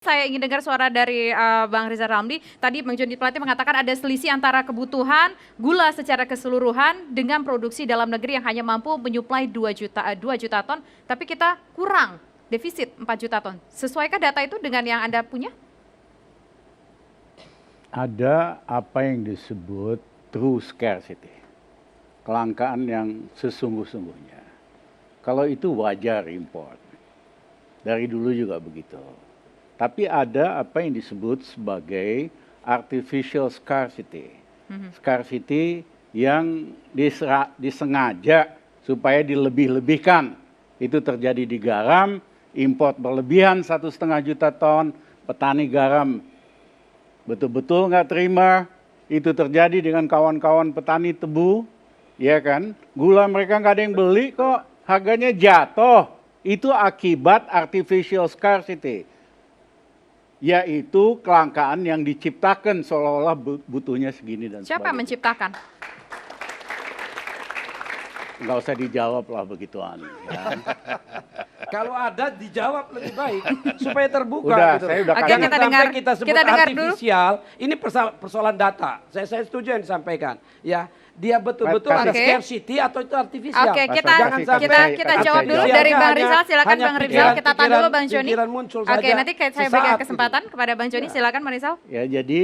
Saya ingin dengar suara dari Bang Rizal Ramli. Tadi Bang Joni Plate mengatakan ada selisih antara kebutuhan gula secara keseluruhan dengan produksi dalam negeri yang hanya mampu menyuplai 2 juta ton, tapi kita kurang, defisit 4 juta ton. Sesuaikah data itu dengan yang Anda punya? Ada apa yang disebut true scarcity, kelangkaan yang sesungguh-sungguhnya. Kalau itu wajar import, dari dulu juga begitu. Tapi ada apa yang disebut sebagai artificial scarcity. Scarcity yang disengaja supaya dilebih-lebihkan. Itu terjadi di garam, import berlebihan 1,5 juta ton, petani garam betul-betul nggak terima. Itu terjadi dengan kawan-kawan petani tebu, ya kan? Gula mereka nggak ada yang beli kok, harganya jatuh. Itu akibat artificial scarcity, yaitu kelangkaan yang diciptakan seolah-olah butuhnya segini dan Siapa sebagainya. menciptakan? Nggak usah dijawab lah begituan. Ya. Kalau ada dijawab lebih baik supaya terbuka. Udah, gitu. saya udah Oke, kasih. Jangan kita sampai dengar. kita sebut Kita dengar dulu. artifisial. Ini persoalan data. Saya setuju yang disampaikan. Ya, dia betul-betul ada Oke. scarcity atau itu artifisial. Oke, kita Jangan sampai kita kasih jawab saya dulu jawab. dari Bang Hanya- Rizal. Silakan hanya Bang Rizal. pikiran- Kita tahan dulu Bang Joni. pikiran muncul Oke, saja nanti saya sesaat berikan gitu. kesempatan kepada Bang Joni. Silakan Bang Rizal. Ya, jadi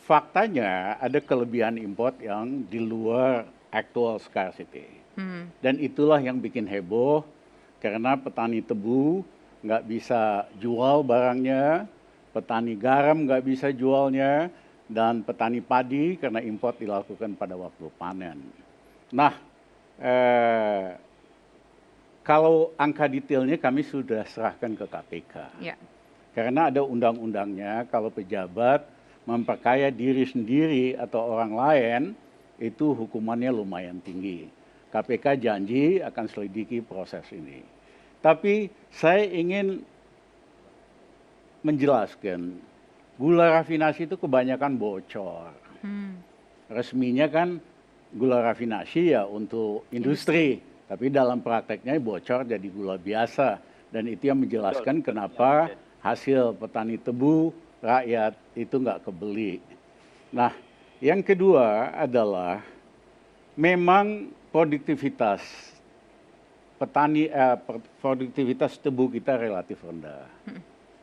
faktanya ada kelebihan import yang di luar actual scarcity. Dan itulah yang bikin heboh karena petani tebu nggak bisa jual barangnya, petani garam nggak bisa jualnya, dan petani padi karena import dilakukan pada waktu panen. Nah, kalau angka detailnya kami sudah serahkan ke KPK. Ya. Karena ada undang-undangnya, kalau pejabat memperkaya diri sendiri atau orang lain, itu hukumannya lumayan tinggi. KPK janji akan selidiki proses ini. Tapi saya ingin menjelaskan, gula rafinasi itu kebanyakan bocor. Resminya kan gula rafinasi ya untuk industri, tapi dalam prakteknya bocor jadi gula biasa. Dan itu yang menjelaskan kenapa hasil petani tebu rakyat itu nggak kebeli. Nah, yang kedua adalah memang produktivitas produktivitas tebu kita relatif rendah.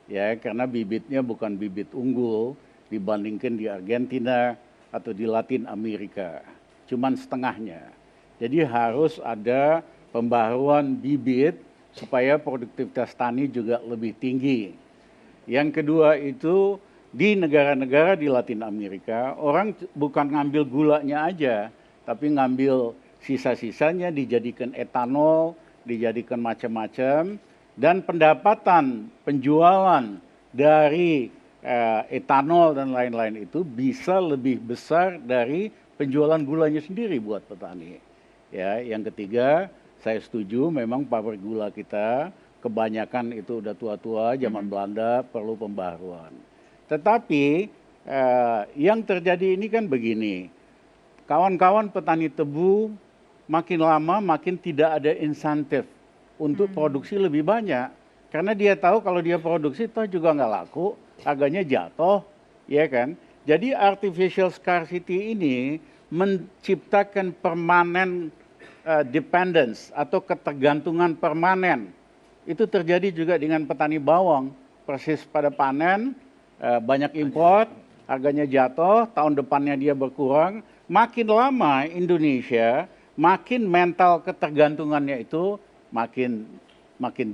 Ya, karena bibitnya bukan bibit unggul dibandingkan di Argentina atau di Latin Amerika. Cuman setengahnya. Jadi harus ada pembaruan bibit supaya produktivitas tani juga lebih tinggi. Yang kedua itu di negara-negara di Latin Amerika, orang bukan ngambil gulanya aja, tapi ngambil sisa-sisanya dijadikan etanol, dijadikan macam-macam, dan pendapatan penjualan dari etanol dan lain-lain itu bisa lebih besar dari penjualan gulanya sendiri buat petani. Ya, yang ketiga, saya setuju memang pabrik gula kita kebanyakan itu udah tua-tua, zaman Belanda, perlu pembaruan. Tetapi yang terjadi ini kan begini, kawan-kawan petani tebu makin lama makin tidak ada insentif untuk produksi lebih banyak. Karena dia tahu kalau dia produksi toh juga nggak laku, harganya jatuh, ya kan? Jadi artificial scarcity ini menciptakan permanen dependence atau ketergantungan permanen. Itu terjadi juga dengan petani bawang. Persis pada panen, banyak import, harganya jatuh, tahun depannya dia berkurang. Makin lama Indonesia, makin mental ketergantungannya itu makin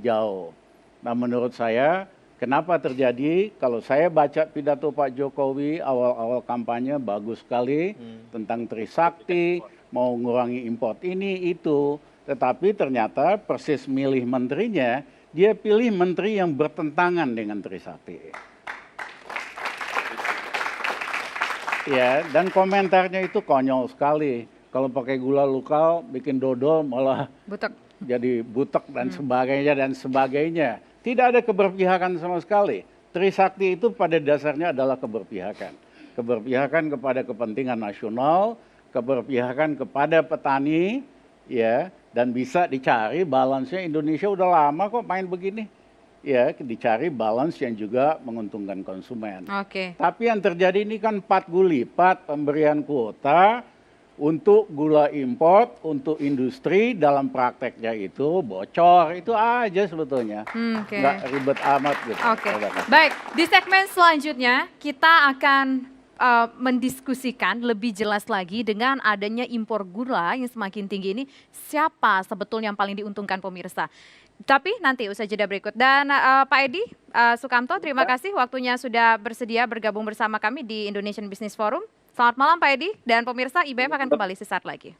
jauh. Nah, menurut saya, kenapa terjadi? Kalau saya baca pidato Pak Jokowi awal-awal kampanye bagus sekali tentang Trisakti, mau ngurangi import ini itu, tetapi ternyata persis milih menterinya, dia pilih menteri yang bertentangan dengan Trisakti. Ya, dan komentarnya itu konyol sekali. Kalau pakai gula lokal, bikin dodol malah Butek. jadi butek dan sebagainya. Tidak ada keberpihakan sama sekali. Trisakti itu pada dasarnya adalah keberpihakan. Keberpihakan kepada kepentingan nasional, keberpihakan kepada petani, ya, dan bisa dicari balansnya. Indonesia udah lama kok main begini. ya dicari balance yang juga menguntungkan konsumen. Oke. Tapi yang terjadi ini kan 4 kali lipat pemberian kuota untuk gula import, untuk industri, dalam prakteknya itu bocor, itu aja sebetulnya. Oke. Nggak ribet amat gitu. Oke, baik. Di segmen selanjutnya kita akan mendiskusikan lebih jelas lagi dengan adanya impor gula yang semakin tinggi ini, siapa sebetulnya yang paling diuntungkan pemirsa. Tapi nanti usai jeda berikut. Dan Pak Edi Sukamto, terima kasih waktunya sudah bersedia bergabung bersama kami di Indonesian Business Forum. Selamat malam Pak Edi, dan pemirsa IBF akan kembali sesaat lagi.